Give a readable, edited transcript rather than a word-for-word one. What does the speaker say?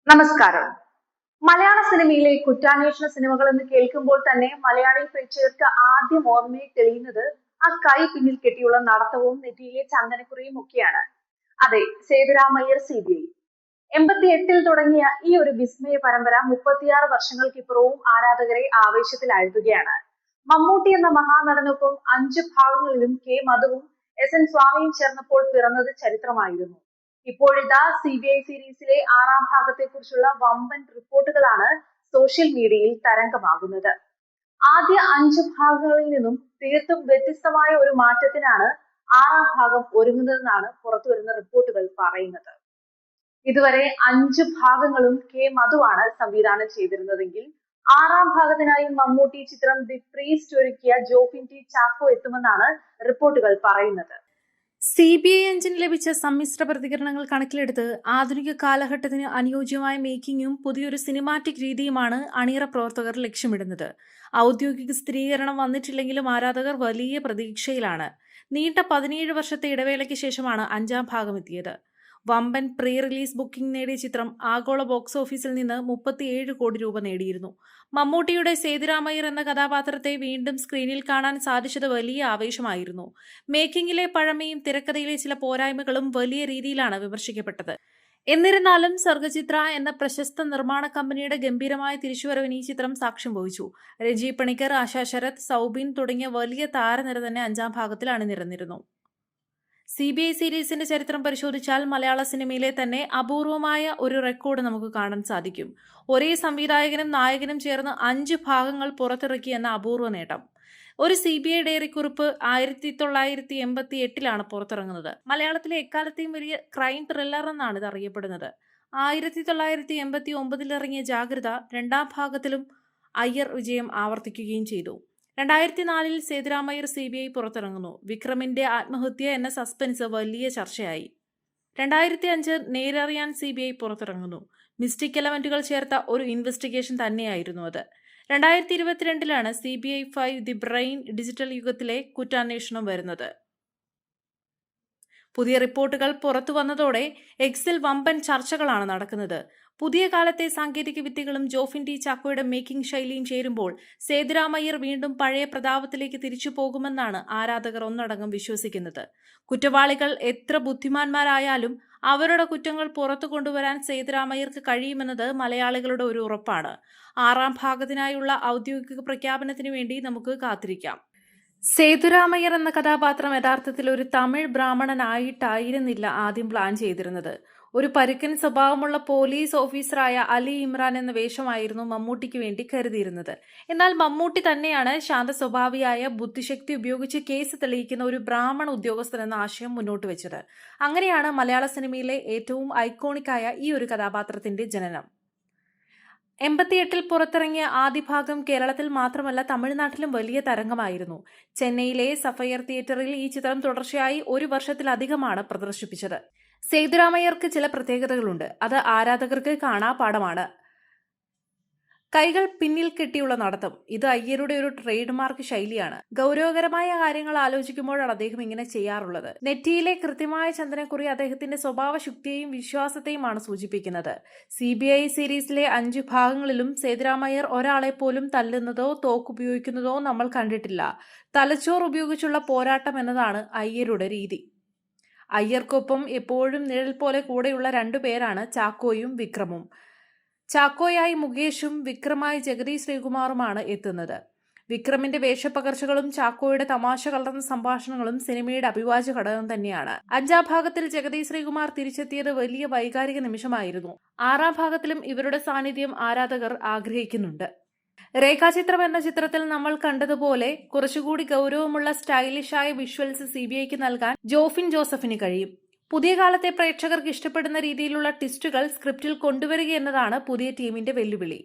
നമസ്കാരം. മലയാള സിനിമയിലെ കുറ്റാന്വേഷണ സിനിമകൾ എന്ന് കേൾക്കുമ്പോൾ തന്നെ മലയാളി പ്രേക്ഷകർക്ക് ആദ്യം ഓർമ്മയിൽ തെളിയുന്നത് ആ കൈ പിന്നിൽ കെട്ടിയുള്ള നടത്തവും നെറ്റിയിലെ ചന്ദനക്കുറിയും ഒക്കെയാണ്. അതെ, സേതുരാമയ്യർ CBI. 88-ൽ തുടങ്ങിയ ഈ ഒരു വിസ്മയ പരമ്പര 36 വർഷങ്ങൾക്കിപ്പുറവും ആരാധകരെ ആവേശത്തിലാഴ്ത്തുകയാണ്. മമ്മൂട്ടി എന്ന മഹാനടനൊപ്പം 5 ഭാഗങ്ങളിലും മധുവും SN സ്വാമിയും ചേർന്നപ്പോൾ പിറന്നത് ചരിത്രമായിരുന്നു. ഇപ്പോഴിതാ CBI സീരീസിലെ 6ാം ഭാഗത്തെ കുറിച്ചുള്ള വമ്പൻ റിപ്പോർട്ടുകളാണ് സോഷ്യൽ മീഡിയയിൽ തരംഗമാകുന്നത്. ആദ്യ 5 ഭാഗങ്ങളിൽ നിന്നും തീർത്തും വ്യത്യസ്തമായ ഒരു മാറ്റത്തിനാണ് 6ാം ഭാഗം ഒരുങ്ങുന്നതെന്നാണ് പുറത്തുവരുന്ന റിപ്പോർട്ടുകൾ പറയുന്നത്. ഇതുവരെ 5 ഭാഗങ്ങളും മധുവാണ് സംവിധാനം ചെയ്തിരുന്നതെങ്കിൽ 6ാം ഭാഗത്തിനായി മമ്മൂട്ടി ചിത്രം ദി പ്രീസ്റ്റ് ഒരുക്കിയ ജോഫിൻ ടി ചാക്കോ എത്തുമെന്നാണ് റിപ്പോർട്ടുകൾ പറയുന്നത്. CBI എഞ്ചിന് ലഭിച്ച സമ്മിശ്ര പ്രതികരണങ്ങൾ കണക്കിലെടുത്ത് ആധുനിക കാലഘട്ടത്തിന് അനുയോജ്യമായ മേക്കിങ്ങും പുതിയൊരു സിനിമാറ്റിക് രീതിയുമാണ് അണിയറ പ്രവർത്തകർ ലക്ഷ്യമിടുന്നത്. ഔദ്യോഗിക സ്ഥിരീകരണം വന്നിട്ടില്ലെങ്കിലും ആരാധകർ വലിയ പ്രതീക്ഷയിലാണ്. നീണ്ട 17 വർഷത്തെ ഇടവേളയ്ക്ക് ശേഷമാണ് 5ാം ഭാഗം എത്തിയത്. വമ്പൻ പ്രീ റിലീസ് ബുക്കിംഗ് നേടിയ ചിത്രം ആഗോള ബോക്സ് ഓഫീസിൽ നിന്ന് 37 കോടി രൂപ നേടിയിരുന്നു. മമ്മൂട്ടിയുടെ സേതുരാമയ്യർ എന്ന കഥാപാത്രത്തെ വീണ്ടും സ്ക്രീനിൽ കാണാൻ സാധിച്ചത് വലിയ ആവേശമായിരുന്നു. മേക്കിങ്ങിലെ പഴമയും തിരക്കഥയിലെ ചില പോരായ്മകളും വലിയ രീതിയിലാണ് വിമർശിക്കപ്പെട്ടത്. എന്നിരുന്നാലും സർഗചിത്ര എന്ന പ്രശസ്ത നിർമ്മാണ കമ്പനിയുടെ ഗംഭീരമായ തിരിച്ചുവരവിന് ഈ ചിത്രം സാക്ഷ്യം വഹിച്ചു. രജി പണിക്കർ, ആശാ ശരത്, സൗബിൻ തുടങ്ങിയ വലിയ താരനിര തന്നെ 5ാം ഭാഗത്തിൽ അണിനിരന്നിരുന്നു. CBI സീരീസിന്റെ ചരിത്രം പരിശോധിച്ചാൽ മലയാള സിനിമയിലെ തന്നെ അപൂർവമായ ഒരു റെക്കോർഡ് നമുക്ക് കാണാൻ സാധിക്കും. ഒരേ സംവിധായകനും നായകനും ചേർന്ന് 5 ഭാഗങ്ങൾ പുറത്തിറക്കിയെന്ന അപൂർവ നേട്ടം. ഒരു CBI ഡയറി കുറിപ്പ് 1988-ലാണ് പുറത്തിറങ്ങുന്നത്. മലയാളത്തിലെ എക്കാലത്തെയും വലിയ ക്രൈം ത്രില്ലർ എന്നാണ് ഇത് അറിയപ്പെടുന്നത്. 1989-ൽ ഇറങ്ങിയ ജാഗ്രത 2ാം ഭാഗത്തിലും അയ്യർ വിജയം ആവർത്തിക്കുകയും ചെയ്തു. 2004-ൽ സേതുരാമയ്യർ CBI പുറത്തിറങ്ങുന്നു. വിക്രമിന്റെ ആത്മഹത്യ എന്ന സസ്പെൻസ് വലിയ ചർച്ചയായി. 2005 നേരറിയാൻ CBI പുറത്തിറങ്ങുന്നു. മിസ്റ്റിക് എലമെന്റുകൾ ചേർത്ത ഒരു ഇൻവെസ്റ്റിഗേഷൻ തന്നെയായിരുന്നു അത്. 2022-ലാണ് CBI 5 ദി ബ്രെയിൻ ഡിജിറ്റൽ യുഗത്തിലെ കുറ്റാന്വേഷണം വരുന്നത്. പുതിയ റിപ്പോർട്ടുകൾ പുറത്തു വന്നതോടെ എക്സിൽ വമ്പൻ ചർച്ചകളാണ് നടക്കുന്നത്. പുതിയ കാലത്തെ സാങ്കേതിക വിദ്യകളും ജോഫിൻ ടി ചാക്കോയുടെ മേക്കിംഗ് ശൈലിയും ചേരുമ്പോൾ സേതുരാമയ്യർ വീണ്ടും പഴയ പ്രതാപത്തിലേക്ക് തിരിച്ചു പോകുമെന്നാണ് ആരാധകർ ഒന്നടങ്കം വിശ്വസിക്കുന്നത്. കുറ്റവാളികൾ എത്ര ബുദ്ധിമാന്മാരായാലും അവരുടെ കുറ്റങ്ങൾ പുറത്തു കൊണ്ടുവരാൻ സേതുരാമയ്യർക്ക് കഴിയുമെന്നത് മലയാളികളുടെ ഒരു ഉറപ്പാണ്. 6ാം ഭാഗത്തിനായുള്ള ഔദ്യോഗിക പ്രഖ്യാപനത്തിനു വേണ്ടി നമുക്ക് കാത്തിരിക്കാം. സേതുരാമയ്യർ എന്ന കഥാപാത്രം യഥാർത്ഥത്തിൽ ഒരു തമിഴ് ബ്രാഹ്മണനായിട്ടായിരുന്നില്ല ആദ്യം പ്ലാൻ ചെയ്തിരുന്നത്. ഒരു പരുക്കൻ സ്വഭാവമുള്ള പോലീസ് ഓഫീസറായ അലി ഇമ്രാൻ എന്ന വേഷമായിരുന്നു മമ്മൂട്ടിക്ക് വേണ്ടി കരുതിയിരുന്നത്. എന്നാൽ മമ്മൂട്ടി തന്നെയാണ് ശാന്ത സ്വഭാവിയായ ബുദ്ധിശക്തി ഉപയോഗിച്ച് കേസ് തെളിയിക്കുന്ന ഒരു ബ്രാഹ്മണ ഉദ്യോഗസ്ഥൻ എന്ന ആശയം മുന്നോട്ട് വെച്ചത്. അങ്ങനെയാണ് മലയാള സിനിമയിലെ ഏറ്റവും ഐക്കോണിക്കായ ഈ ഒരു കഥാപാത്രത്തിന്റെ ജനനം. 88-ൽ പുറത്തിറങ്ങിയ ആദ്യ ഭാഗം കേരളത്തിൽ മാത്രമല്ല തമിഴ്നാട്ടിലും വലിയ തരംഗമായിരുന്നു. ചെന്നൈയിലെ സഫയർ തിയേറ്ററിൽ ഈ ചിത്രം തുടർച്ചയായി 1 വർഷത്തിലധികമാണ് പ്രദർശിപ്പിച്ചത്. സേതുരാമയ്യർക്ക് ചില പ്രത്യേകതകളുണ്ട്. അത് ആരാധകർക്ക് കാണാപാഠമാണ്. കൈകൾ പിന്നിൽ കെട്ടിയുള്ള നടത്തം. ഇത് അയ്യരുടെ ഒരു ട്രേഡ് മാർക്ക് ശൈലിയാണ്. ഗൗരവകരമായ കാര്യങ്ങൾ ആലോചിക്കുമ്പോഴാണ് അദ്ദേഹം ഇങ്ങനെ ചെയ്യാറുള്ളത്. നെറ്റിയിലെ കൃത്യമായ ചന്ദനക്കുറി അദ്ദേഹത്തിന്റെ സ്വഭാവശുദ്ധിയെയും വിശ്വാസത്തെയുമാണ് സൂചിപ്പിക്കുന്നത്. CBI സീരീസിലെ 5 ഭാഗങ്ങളിലും സേതുരാമയ്യർ ഒരാളെ പോലും തല്ലുന്നതോ തോക്കുപയോഗിക്കുന്നതോ നമ്മൾ കണ്ടിട്ടില്ല. തലച്ചോർ ഉപയോഗിച്ചുള്ള പോരാട്ടം എന്നതാണ് അയ്യരുടെ രീതി. അയ്യർക്കൊപ്പം എപ്പോഴും നിഴൽ പോലെ കൂടെയുള്ള 2 പേരാണ് ചാക്കോയും വിക്രമും. ചാക്കോയായി മുകേഷും വിക്രമായി ജഗതി ശ്രീകുമാറുമാണ് എത്തുന്നത്. വിക്രമിന്റെ വേഷപ്പകർച്ചകളും ചാക്കോയുടെ തമാശ കലർന്ന സംഭാഷണങ്ങളും സിനിമയുടെ അവിഭാജ്യ ഘടകം തന്നെയാണ്. 5ാം ഭാഗത്തിൽ ജഗതി ശ്രീകുമാർ തിരിച്ചെത്തിയത് വലിയ വൈകാരിക നിമിഷമായിരുന്നു. 6ാം ഭാഗത്തിലും ഇവരുടെ സാന്നിധ്യം ആരാധകർ ആഗ്രഹിക്കുന്നുണ്ട്. രേഖാചിത്രം എന്ന ചിത്രത്തിൽ നമ്മൾ കണ്ടതുപോലെ കുറച്ചുകൂടി ഗൗരവമുള്ള സ്റ്റൈലിഷായ വിഷ്വൽസ് CBIക്ക് നൽകാൻ ജോഫിൻ ജോസഫിന് കഴിയും. പുതിയ കാലത്തെ പ്രേക്ഷകർക്ക് ഇഷ്ടപ്പെടുന്ന രീതിയിലുള്ള ട്വിസ്റ്റുകൾ സ്ക്രിപ്റ്റിൽ കൊണ്ടുവരിക എന്നതാണ് പുതിയ ടീമിന്റെ വെല്ലുവിളി.